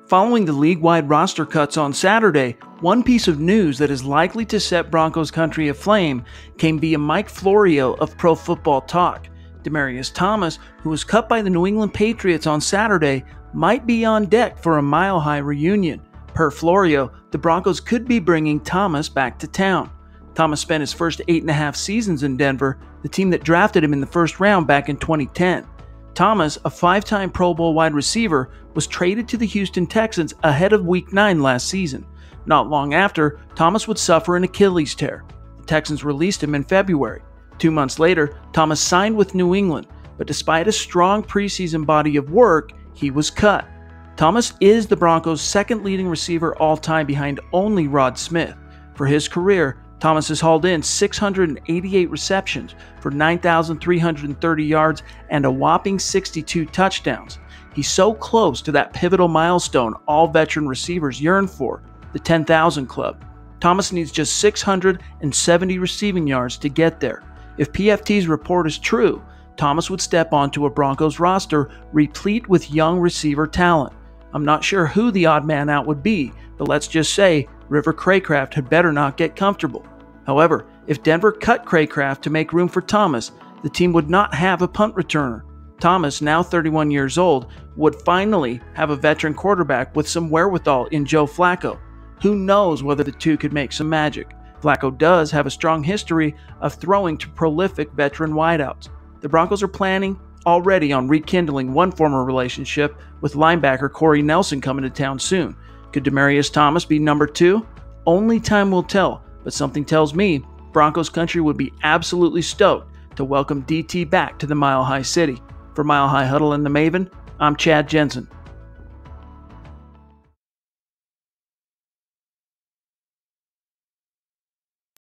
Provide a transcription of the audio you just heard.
Following the league-wide roster cuts on Saturday, one piece of news that is likely to set Broncos country aflame came via Mike Florio of Pro Football Talk. Demaryius Thomas, who was cut by the New England Patriots on Saturday, might be on deck for a mile-high reunion. Per Florio, the Broncos could be bringing Thomas back to town. Thomas spent his first 8.5 seasons in Denver, the team that drafted him in the first round back in 2010. Thomas, a 5-time Pro Bowl wide receiver, was traded to the Houston Texans ahead of Week 9 last season. Not long after, Thomas would suffer an Achilles tear. The Texans released him in February. 2 months later, Thomas signed with New England, but despite a strong preseason body of work, he was cut. Thomas is the Broncos' second leading receiver all-time behind only Rod Smith. For his career, Thomas has hauled in 688 receptions for 9,330 yards and a whopping 62 touchdowns. He's so close to that pivotal milestone all veteran receivers yearn for, the 10,000 club. Thomas needs just 670 receiving yards to get there. If PFT's report is true, Thomas would step onto a Broncos roster replete with young receiver talent. I'm not sure who the odd man out would be, but let's just say River Craycraft had better not get comfortable. However, if Denver cut Craycraft to make room for Thomas, the team would not have a punt returner. Thomas, now 31 years old, would finally have a veteran quarterback with some wherewithal in Joe Flacco. Who knows whether the two could make some magic? Flacco does have a strong history of throwing to prolific veteran wideouts. The Broncos are planning already on rekindling one former relationship with linebacker Corey Nelson coming to town soon. Could Demaryius Thomas be number 2? Only time will tell, but something tells me Broncos country would be absolutely stoked to welcome DT back to the Mile High City. For Mile High Huddle and the Maven, I'm Chad Jensen.